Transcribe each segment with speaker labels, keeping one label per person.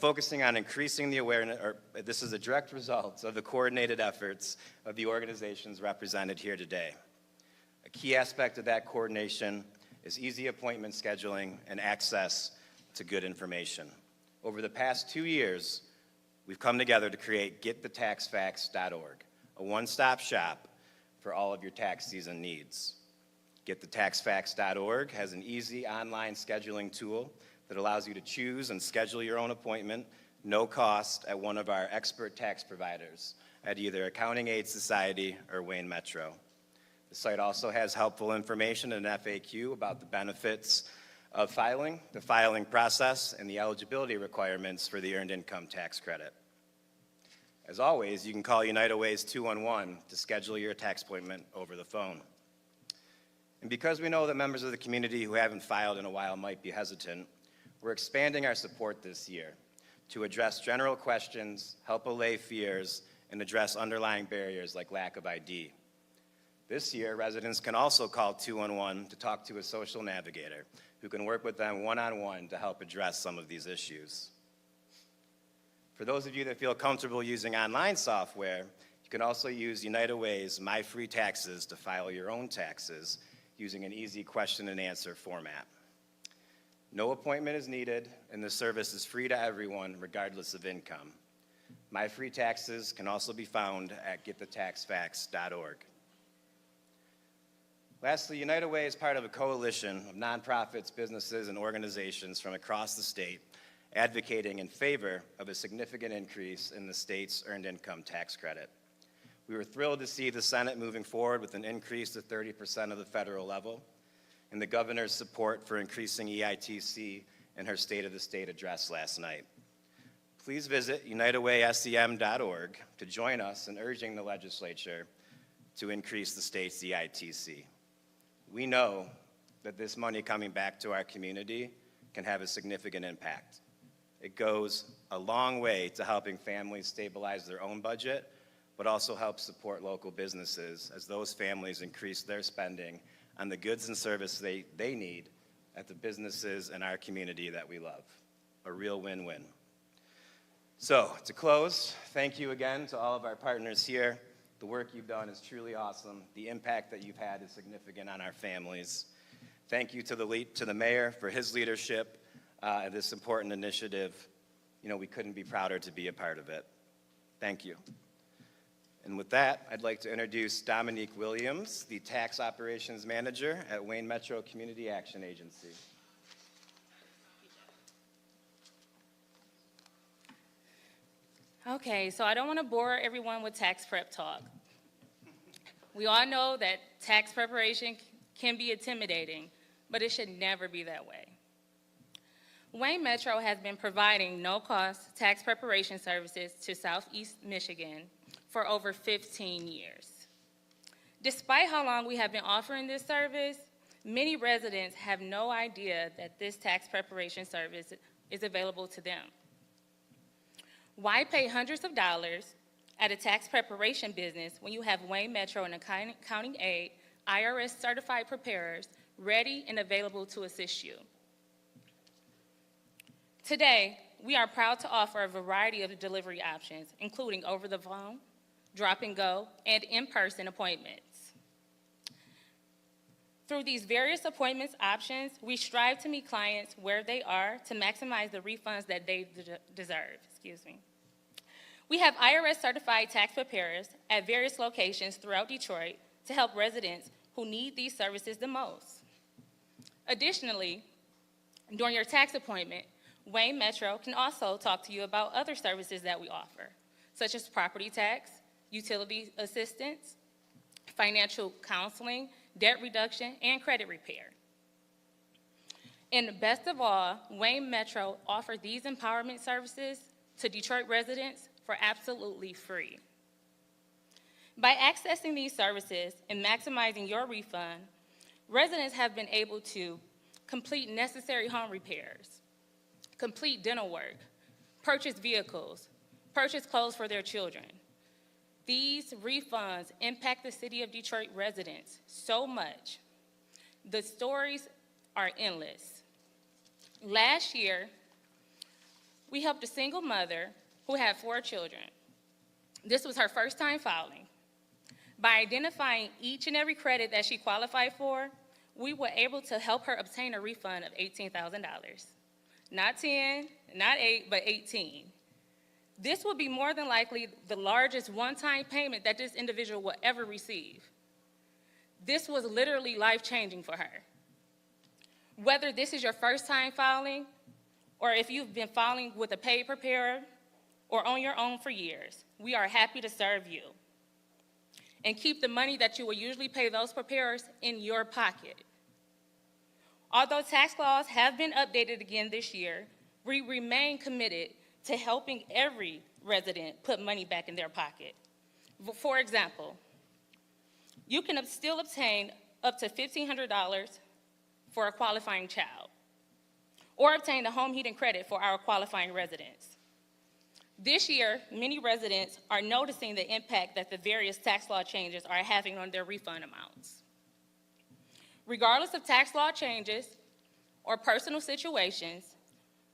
Speaker 1: focusing on increasing the awareness, or this is a direct result of the coordinated efforts of the organizations represented here today. A key aspect of that coordination is easy appointment scheduling and access to good information. Over the past 2 years, we've come together to create getthethaxfacts.org, a one-stop shop for all of your tax season needs. Getthethaxfacts.org has an easy online scheduling tool that allows you to choose and schedule your own appointment, no cost, at one of our expert tax providers at either Accounting Aid Society or Wayne Metro. The site also has helpful information and FAQ about the benefits of filing, the filing process, and the eligibility requirements for the Earned Income Tax Credit. As always, you can call United Way's 211 to schedule your tax appointment over the phone. And because we know that members of the community who haven't filed in a while might be hesitant, we're expanding our support this year to address general questions, help allay fears, and address underlying barriers like lack of ID. This year, residents can also call 211 to talk to a social navigator who can work with them one-on-one to help address some of these issues. For those of you that feel comfortable using online software, you can also use United Way's My Free Taxes to file your own taxes using an easy question and answer format. No appointment is needed, and the service is free to everyone, regardless of income. My Free Taxes can also be found at getthethaxfacts.org. Lastly, United Way is part of a coalition of nonprofits, businesses, and organizations from across the state advocating in favor of a significant increase in the state's Earned Income Tax Credit. We were thrilled to see the Senate moving forward with an increase to 30% of the federal level, and the governor's support for increasing EITC in her State of the State address last night. Please visit unitedwaysem.org to join us in urging the legislature to increase the state's EITC. We know that this money coming back to our community can have a significant impact. It goes a long way to helping families stabilize their own budget, but also helps support local businesses as those families increase their spending on the goods and services they need at the businesses in our community that we love. A real win-win. So, to close, thank you again to all of our partners here. The work you've done is truly awesome. The impact that you've had is significant on our families. Thank you to the mayor for his leadership of this important initiative. You know, we couldn't be prouder to be a part of it. Thank you. And with that, I'd like to introduce Dominique Williams, the Tax Operations Manager at Wayne Metro Community Action Agency.
Speaker 2: Okay, so I don't want to bore everyone with tax prep talk. We all know that tax preparation can be intimidating, but it should never be that way. Wayne Metro has been providing no-cost tax preparation services to Southeast Michigan for over 15 years. Despite how long we have been offering this service, many residents have no idea that this tax preparation service is available to them. Why pay hundreds of dollars at a tax preparation business when you have Wayne Metro and Accounting Aid IRS certified preparers ready and available to assist you? Today, we are proud to offer a variety of delivery options, including over the phone, drop and go, and in-person appointments. Through these various appointments options, we strive to meet clients where they are to maximize the refunds that they deserve. We have IRS certified tax preparers at various locations throughout Detroit to help residents who need these services the most. Additionally, during your tax appointment, Wayne Metro can also talk to you about other services that we offer, such as property tax, utility assistance, financial counseling, debt reduction, and credit repair. And best of all, Wayne Metro offers these empowerment services to Detroit residents for absolutely free. By accessing these services and maximizing your refund, residents have been able to complete necessary home repairs, complete dental work, purchase vehicles, purchase clothes for their children. These refunds impact the city of Detroit residents so much. The stories are endless. Last year, we helped a single mother who had 4 children. This was her first time filing. By identifying each and every credit that she qualified for, we were able to help her obtain a refund of $18,000. Not 10, not 8, but 18. This will be more than likely the largest one-time payment that this individual will ever receive. This was literally life-changing for her. Whether this is your first time filing, or if you've been filing with a paid preparer, or on your own for years, we are happy to serve you. And keep the money that you will usually pay those preparers in your pocket. Although tax laws have been updated again this year, we remain committed to helping every resident put money back in their pocket. For example, you can still obtain up to $1,500 for a qualifying child, or obtain the home heating credit for our qualifying residents. This year, many residents are noticing the impact that the various tax law changes are having on their refund amounts. Regardless of tax law changes or personal situations,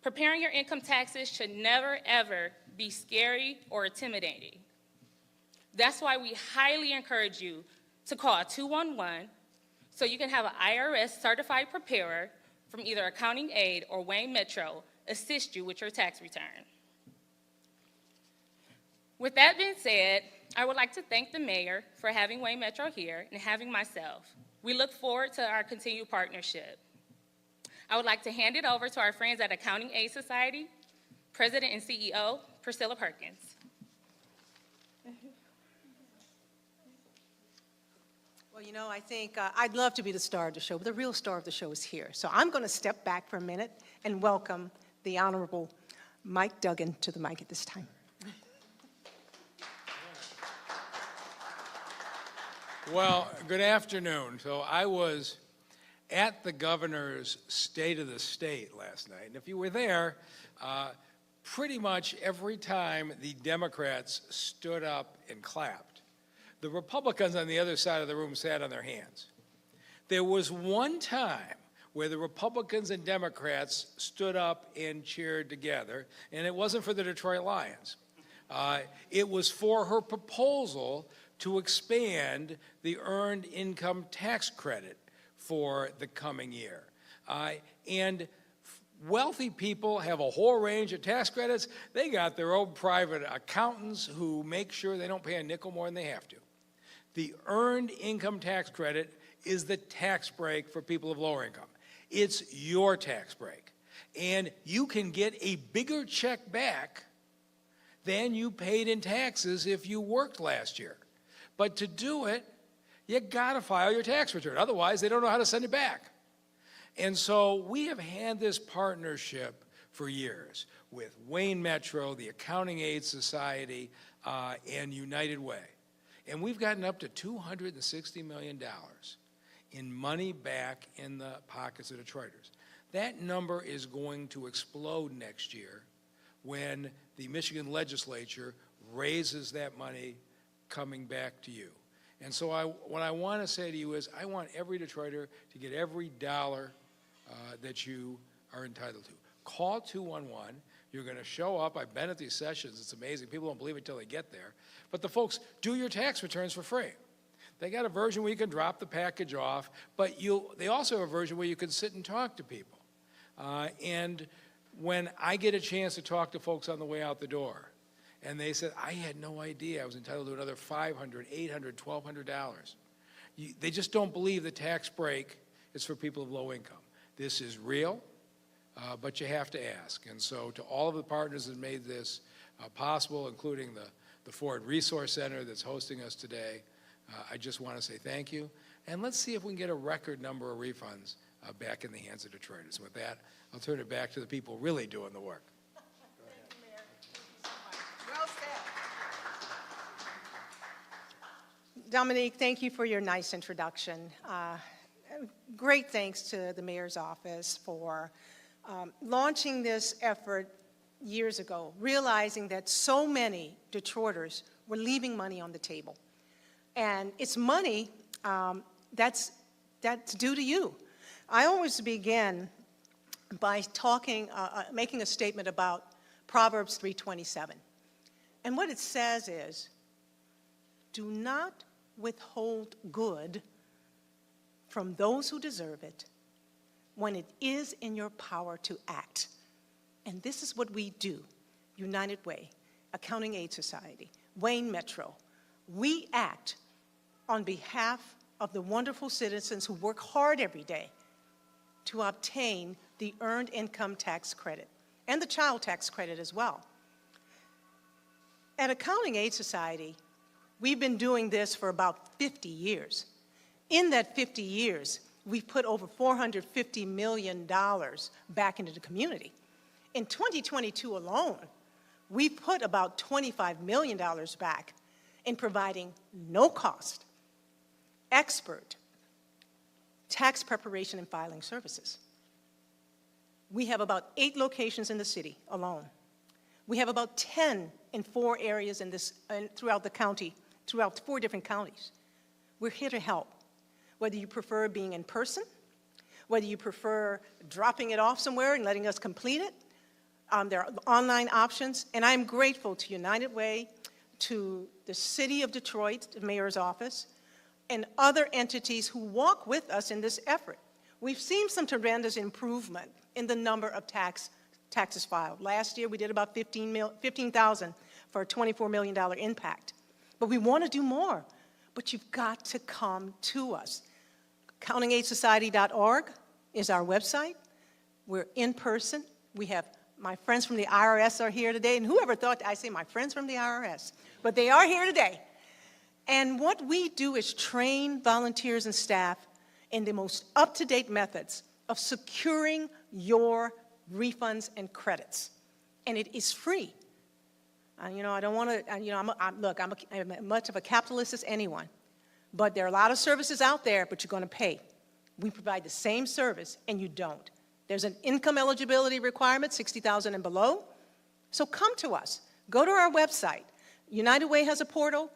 Speaker 2: preparing your income taxes should never, ever be scary or intimidating. That's why we highly encourage you to call 211 so you can have an IRS certified preparer from either Accounting Aid or Wayne Metro assist you with your tax return. With that being said, I would like to thank the mayor for having Wayne Metro here and having myself. We look forward to our continued partnership. I would like to hand it over to our friends at Accounting Aid Society, President and CEO, Priscilla Perkins.
Speaker 3: Well, you know, I think I'd love to be the star of the show, but the real star of the show is here. So I'm going to step back for a minute and welcome the Honorable Mike Duggan to the mic at this time.
Speaker 4: Well, good afternoon. So I was at the governor's State of the State last night, and if you were there, pretty much every time the Democrats stood up and clapped, the Republicans on the other side of the room sat on their hands. There was one time where the Republicans and Democrats stood up and cheered together, and it wasn't for the Detroit Lions. It was for her proposal to expand the earned income tax credit for the coming year. And wealthy people have a whole range of tax credits. They got their own private accountants who make sure they don't pay a nickel more than they have to. The earned income tax credit is the tax break for people of lower income. It's your tax break. And you can get a bigger check back than you paid in taxes if you worked last year. But to do it, you gotta file your tax return. Otherwise, they don't know how to send it back. And so we have had this partnership for years with Wayne Metro, the Accounting Aid Society, and United Way. And we've gotten up to $260 million in money back in the pockets of Detroiters. That number is going to explode next year when the Michigan legislature raises that money coming back to you. And so what I want to say to you is I want every Detroiter to get every dollar that you are entitled to. Call 211. You're going to show up. I've been at these sessions. It's amazing. People don't believe it until they get there. But the folks do your tax returns for free. They got a version where you can drop the package off, but they also have a version where you can sit and talk to people. And when I get a chance to talk to folks on the way out the door, and they said, I had no idea I was entitled to another $500, $800, $1,200. They just don't believe the tax break is for people of low income. This is real, but you have to ask. And so to all of the partners that made this possible, including the Ford Resource Center that's hosting us today, I just want to say thank you. And let's see if we can get a record number of refunds back in the hands of Detroiters. With that, I'll turn it back to the people really doing the work.
Speaker 3: Dominique, thank you for your nice introduction. Great thanks to the mayor's office for launching this effort years ago, realizing that so many Detroiters were leaving money on the table. And it's money that's due to you. I always begin by making a statement about Proverbs 3:27. And what it says is, do not withhold good from those who deserve it when it is in your power to act. And this is what we do. United Way, Accounting Aid Society, Wayne Metro. We act on behalf of the wonderful citizens who work hard every day to obtain the Earned Income Tax Credit and the Child Tax Credit as well. At Accounting Aid Society, we've been doing this for about 50 years. In that 50 years, we've put over $450 million back into the community. In 2022 alone, we put about $25 million back in providing no-cost, expert tax preparation and filing services. We have about 8 locations in the city alone. We have about 10 in 4 areas throughout the county, throughout 4 different counties. We're here to help. Whether you prefer being in person, whether you prefer dropping it off somewhere and letting us complete it, there are online options, and I'm grateful to United Way, to the City of Detroit, the Mayor's Office, and other entities who walk with us in this effort. We've seen some tremendous improvement in the number of taxes filed. Last year, we did about 15,000 for a $24 million impact. But we want to do more, but you've got to come to us. AccountingAidSociety.org is our website. We're in person. We have my friends from the IRS are here today, and whoever thought I say my friends from the IRS, but they are here today. And what we do is train volunteers and staff in the most up-to-date methods of securing your refunds and credits. And it is free. I don't want to, I'm much of a capitalist as anyone, but there are a lot of services out there, but you're going to pay. We provide the same service, and you don't. There's an income eligibility requirement, 60,000 and below. So come to us. Go to our website. United Way has a portal.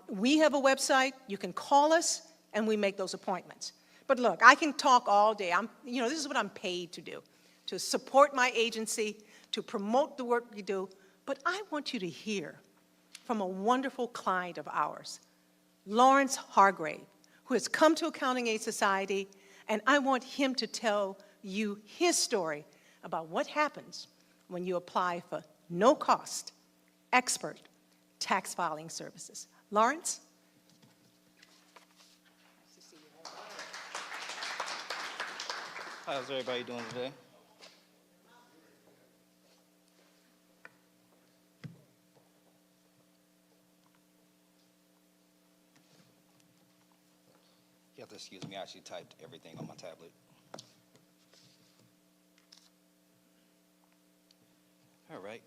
Speaker 3: We have a website. You can call us, and we make those appointments. But look, I can talk all day. This is what I'm paid to do, to support my agency, to promote the work we do. But I want you to hear from a wonderful client of ours, Lawrence Hargrave, who has come to Accounting Aid Society, and I want him to tell you his story about what happens when you apply for no-cost, expert tax filing services. Lawrence? Nice to see you.
Speaker 5: How's everybody doing today? You have to excuse me, I actually typed everything on my tablet. All right.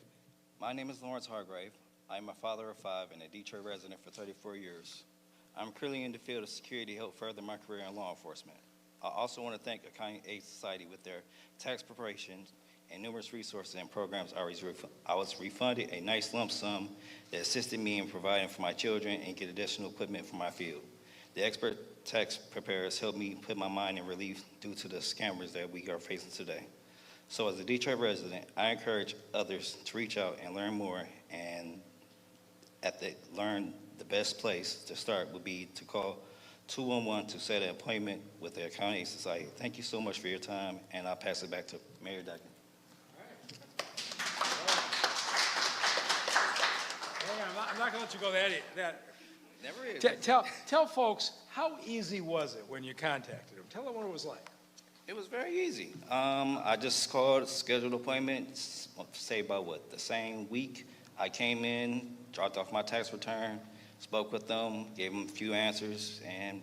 Speaker 5: My name is Lawrence Hargrave. I'm a father of 5 and a Detroit resident for 34 years. I'm currently in the field of security to help further my career in law enforcement. I also want to thank Accounting Aid Society with their tax preparation and numerous resources and programs. I was refunded a nice lump sum that assisted me in providing for my children and get additional equipment for my field. The expert tax preparers helped me put my mind in relief due to the scammers that we are facing today. So as a Detroit resident, I encourage others to reach out and learn more, and learn the best place to start would be to call 211 to set an appointment with the Accounting Aid Society. Thank you so much for your time, and I'll pass it back to Mayor Duggan.
Speaker 4: I'm not going to let you go that.
Speaker 5: Never is.
Speaker 4: Tell folks, how easy was it when you contacted them? Tell them what it was like.
Speaker 5: It was very easy. I just called, scheduled an appointment, say about the same week. I came in, dropped off my tax return, spoke with them, gave them a few answers, and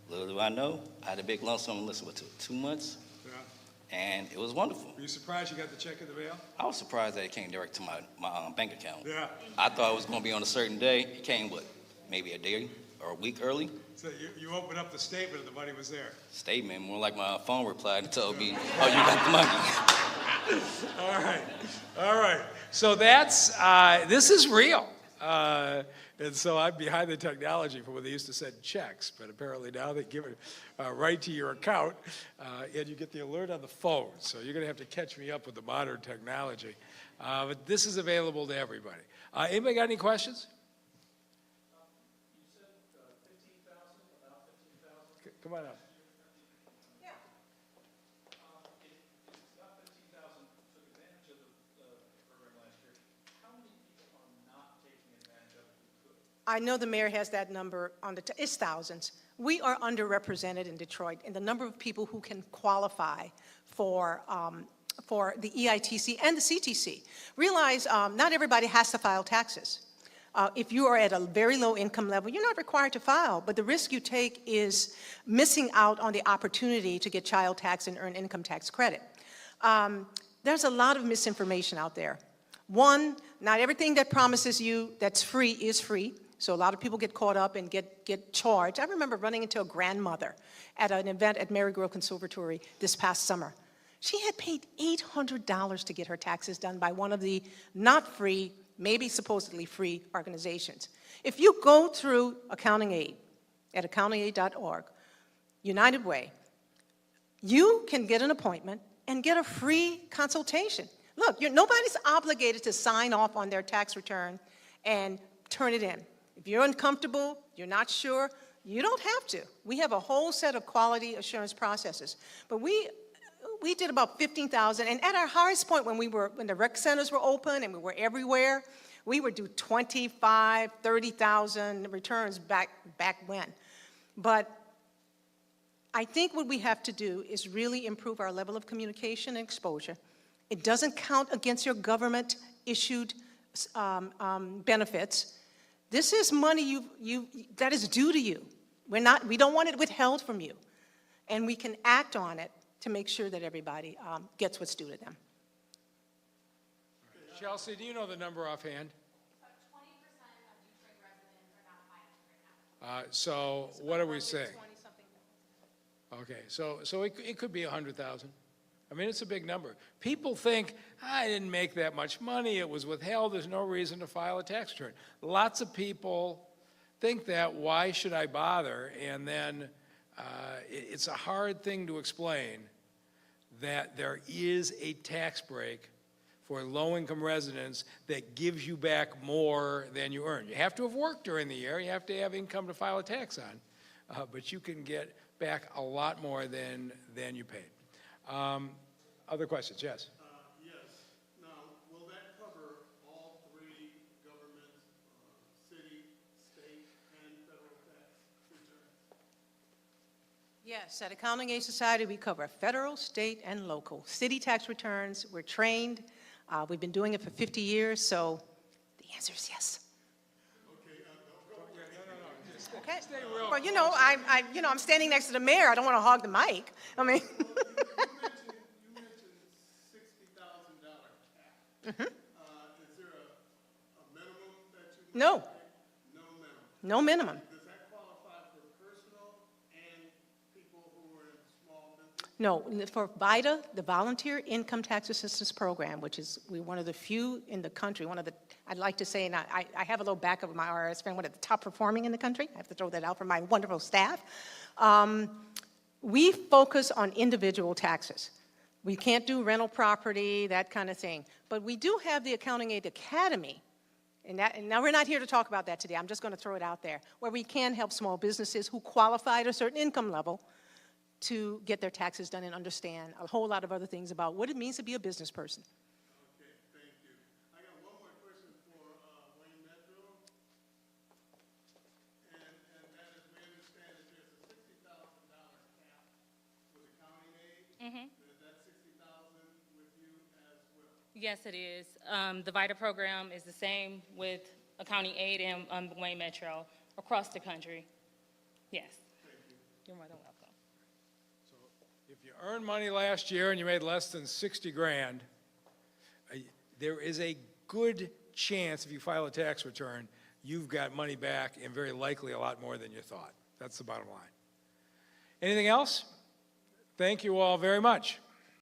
Speaker 5: little do I know, I had a big lump sum, listen, what, 2 months? Yeah. And it was wonderful.
Speaker 4: Were you surprised you got the check in the mail?
Speaker 5: I was surprised that it came direct to my bank account.
Speaker 4: Yeah.
Speaker 5: I thought it was going to be on a certain day. It came, maybe a day or a week early?
Speaker 4: So you opened up the statement and the money was there.
Speaker 5: Statement, more like my phone replied and told me, oh, you got the money.
Speaker 4: All right. So this is real. And so I'm behind the technology for when they used to send checks, but apparently now they give it right to your account, and you get the alert on the phone. So you're going to have to catch me up with the modern technology. But this is available to everybody. Anybody got any questions? You said 15,000, about 15,000. Come on up.
Speaker 3: I know the mayor has that number on it's thousands. We are underrepresented in Detroit in the number of people who can qualify for the EITC and the CTC. Realize not everybody has to file taxes. If you are at a very low income level, you're not required to file, but the risk you take is missing out on the opportunity to get child tax and earned income tax credit. There's a lot of misinformation out there. One, not everything that promises you that's free is free. So a lot of people get caught up and get charged. I remember running into a grandmother at an event at Marygrove Conservatory this past summer. She had paid $800 to get her taxes done by one of the not free, maybe supposedly free organizations. If you go through Accounting Aid at accountingaid.org, United Way, you can get an appointment and get a free consultation. Look, nobody's obligated to sign off on their tax return and turn it in. If you're uncomfortable, you're not sure, you don't have to. We have a whole set of quality assurance processes. But we did about 15,000, and at our highest point when the rec centers were open and we were everywhere, we would do 25, 30,000 returns back when. But I think what we have to do is really improve our level of communication and exposure. It doesn't count against your government-issued benefits. This is money that is due to you. We don't want it withheld from you. And we can act on it to make sure that everybody gets what's due to them.
Speaker 4: Chelsea, do you know the number offhand?
Speaker 6: About 20% of Detroit residents are not filing right now.
Speaker 4: So what are we saying?
Speaker 3: 20-something.
Speaker 4: Okay, so it could be 100,000. I mean, it's a big number. People think, I didn't make that much money, it was withheld, there's no reason to file a tax return. Lots of people think that, why should I bother? And then it's a hard thing to explain that there is a tax break for low-income residents that gives you back more than you earn. You have to have worked during the year, you have to have income to file a tax on, but you can get back a lot more than you paid. Other questions? Yes.
Speaker 7: Yes. Now, will that cover all three government, city, state, and federal tax returns?
Speaker 3: Yes, at Accounting Aid Society, we cover federal, state, and local. City tax returns, we're trained. We've been doing it for 50 years, so the answer is yes. Okay. Okay. Well, I'm standing next to the mayor. I don't want to hog the mic. I mean.
Speaker 7: You mentioned $60,000 cap. Is there a minimum that you?
Speaker 3: No.
Speaker 7: No minimum.
Speaker 3: No minimum.
Speaker 7: Does that qualify for personal and people who are in small business?
Speaker 3: No, for VITA, the Volunteer Income Tax Assistance Program, which is one of the few in the country, I'd like to say, and I have a little backup of my IRS friend, one of the top performing in the country. I have to throw that out for my wonderful staff. We focus on individual taxes. We can't do rental property, that kind of thing. But we do have the Accounting Aid Academy, and now we're not here to talk about that today. I'm just going to throw it out there, where we can help small businesses who qualify at a certain income level to get their taxes done and understand a whole lot of other things about what it means to be a business person.
Speaker 7: Okay, thank you. I got one more question for Wayne Metro. And that is, we understand that there's a $60,000 cap with Accounting Aid. Is that $60,000 with you as well?
Speaker 2: Yes, it is. The VITA program is the same with Accounting Aid and Wayne Metro across the country. Yes.
Speaker 7: Thank you.
Speaker 2: You're more than welcome.
Speaker 4: If you earned money last year and you made less than 60 grand, there is a good chance if you file a tax return, you've got money back, and very likely a lot more than you thought. That's the bottom line. Anything else? Thank you all very much.